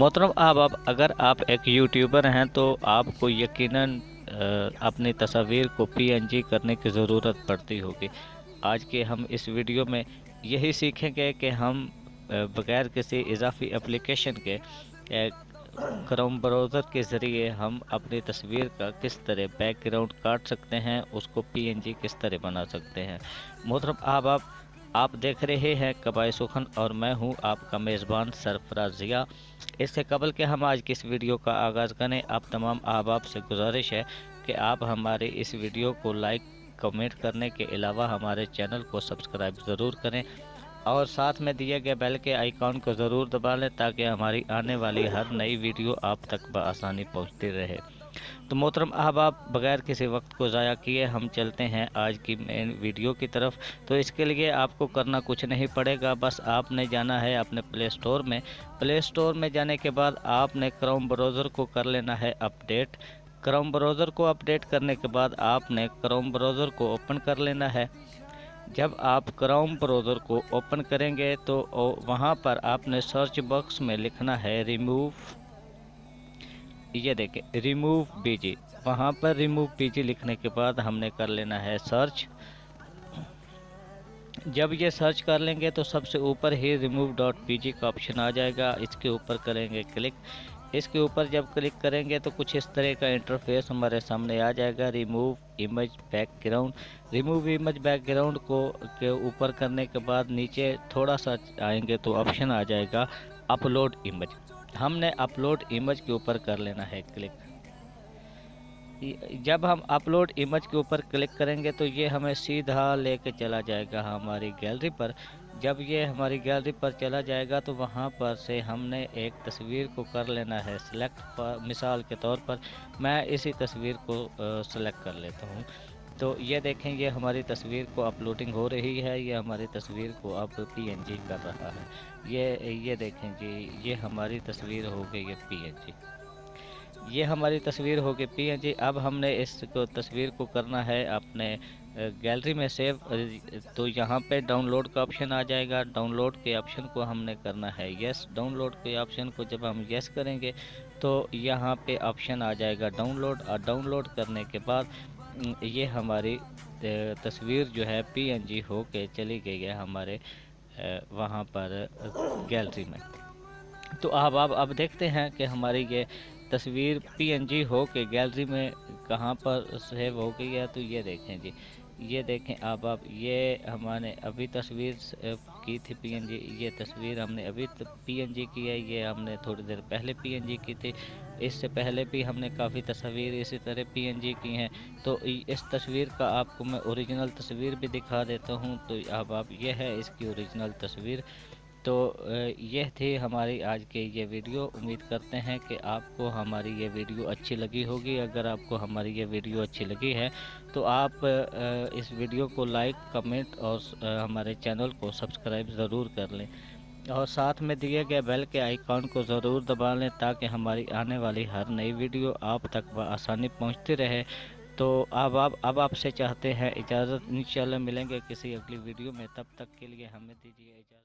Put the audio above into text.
मोहतरम आप अगर आप एक यूट्यूबर हैं तो आपको यकीनन अपनी तस्वीर को पीएनजी करने की ज़रूरत पड़ती होगी। आज के हम इस वीडियो में यही सीखेंगे कि हम बगैर किसी इजाफी एप्लीकेशन के क्रोम ब्राउज़र के ज़रिए हम अपनी तस्वीर का किस तरह बैकग्राउंड काट सकते हैं, उसको पीएनजी किस तरह बना सकते हैं। मोहतरम आप देख रहे हैं कबाए सुखन और मैं हूं आपका मेज़बान सरफराज ज़िया। इससे कबल के हम आज की इस वीडियो का आगाज़ करें, आप तमाम अहबाब से गुजारिश है कि आप हमारे इस वीडियो को लाइक कमेंट करने के अलावा हमारे चैनल को सब्सक्राइब ज़रूर करें और साथ में दिए गए बेल के आइकॉन को ज़रूर दबा लें ताकि हमारी आने वाली हर नई वीडियो आप तक बआसानी पहुंचती रहे। तो मोहतरम अहबाब, बगैर किसी वक्त को ज़ाया किए हम चलते हैं आज की मेन वीडियो की तरफ। तो इसके लिए आपको करना कुछ नहीं पड़ेगा, बस आपने जाना है अपने प्ले स्टोर में। प्ले स्टोर में जाने के बाद आपने क्रोम ब्राउज़र को कर लेना है अपडेट। क्रोम ब्राउज़र को अपडेट करने के बाद आपने क्रोम ब्राउज़र को ओपन कर लेना है। जब आप क्रोम ब्राउज़र को ओपन करेंगे तो वहाँ पर आपने सर्च बॉक्स में लिखना है रिमूव। ये देखें रिमूव बीजी, वहाँ पर रिमूव बीजी लिखने के बाद हमने कर लेना है सर्च। जब ये सर्च कर लेंगे तो सबसे ऊपर ही रिमूव डॉट पीजी का ऑप्शन आ जाएगा, इसके ऊपर करेंगे क्लिक। इसके ऊपर जब क्लिक करेंगे तो कुछ इस तरह का इंटरफेस हमारे सामने आ जाएगा। Remove image background, remove image background को के ऊपर करने के बाद नीचे थोड़ा सा आएंगे तो ऑप्शन आ जाएगा अपलोड इमेज। हमने अपलोड इमेज के ऊपर कर लेना है क्लिक। जब हम अपलोड इमेज के ऊपर क्लिक करेंगे तो ये हमें सीधा लेके चला जाएगा हमारी गैलरी पर। जब ये हमारी गैलरी पर चला जाएगा तो वहाँ पर से हमने एक तस्वीर को कर लेना है सिलेक्ट। पर मिसाल के तौर पर मैं इसी तस्वीर को सिलेक्ट कर लेता हूँ। तो ये देखें, ये हमारी तस्वीर को अपलोडिंग हो रही है, ये हमारी तस्वीर को अब पीएनजी कर रहा है। ये देखें जी, ये हमारी तस्वीर हो गई है पीएनजी। ये हमारी तस्वीर हो गई पीएनजी। अब हमने इस तस्वीर को करना है अपने गैलरी में सेव। तो यहाँ पे डाउनलोड का ऑप्शन आ जाएगा, डाउनलोड के ऑप्शन को हमने करना है यस। डाउनलोड के ऑप्शन को जब हम यस करेंगे तो यहाँ पे ऑप्शन आ जाएगा डाउनलोड। और डाउनलोड करने के बाद ये हमारी तस्वीर जो है पीएनजी हो के चली गई है हमारे वहाँ पर गैलरी में। तो अब देखते हैं कि हमारी ये तस्वीर पीएनजी हो के गैलरी में कहाँ पर सेव हो गई है। तो ये देखें जी, ये देखें अब ये हमने अभी तस्वीर की थी पीएनजी। ये तस्वीर हमने अभी पीएनजी की है, ये हमने थोड़ी देर पहले पीएनजी की थी। इससे पहले भी हमने काफ़ी तस्वीर इसी तरह पीएनजी की हैं। तो इस तस्वीर का आपको मैं ओरिजिनल तस्वीर भी दिखा देता हूँ। तो अब ये है इसकी ओरिजिनल तस्वीर। तो यह थी हमारी आज की ये वीडियो। उम्मीद करते हैं कि आपको हमारी ये वीडियो अच्छी लगी होगी। अगर आपको हमारी ये वीडियो अच्छी लगी है तो आप इस वीडियो को लाइक कमेंट और हमारे चैनल को सब्सक्राइब ज़रूर कर लें और साथ में दिए गए बेल के आइकॉन को ज़रूर दबा लें ताकि हमारी आने वाली हर नई वीडियो आप तक बआसानी पहुंचती रहे। तो अब आपसे चाहते हैं इजाज़त। इंशाल्लाह मिलेंगे किसी अगली वीडियो में, तब तक के लिए हमें दीजिए इजाज़त।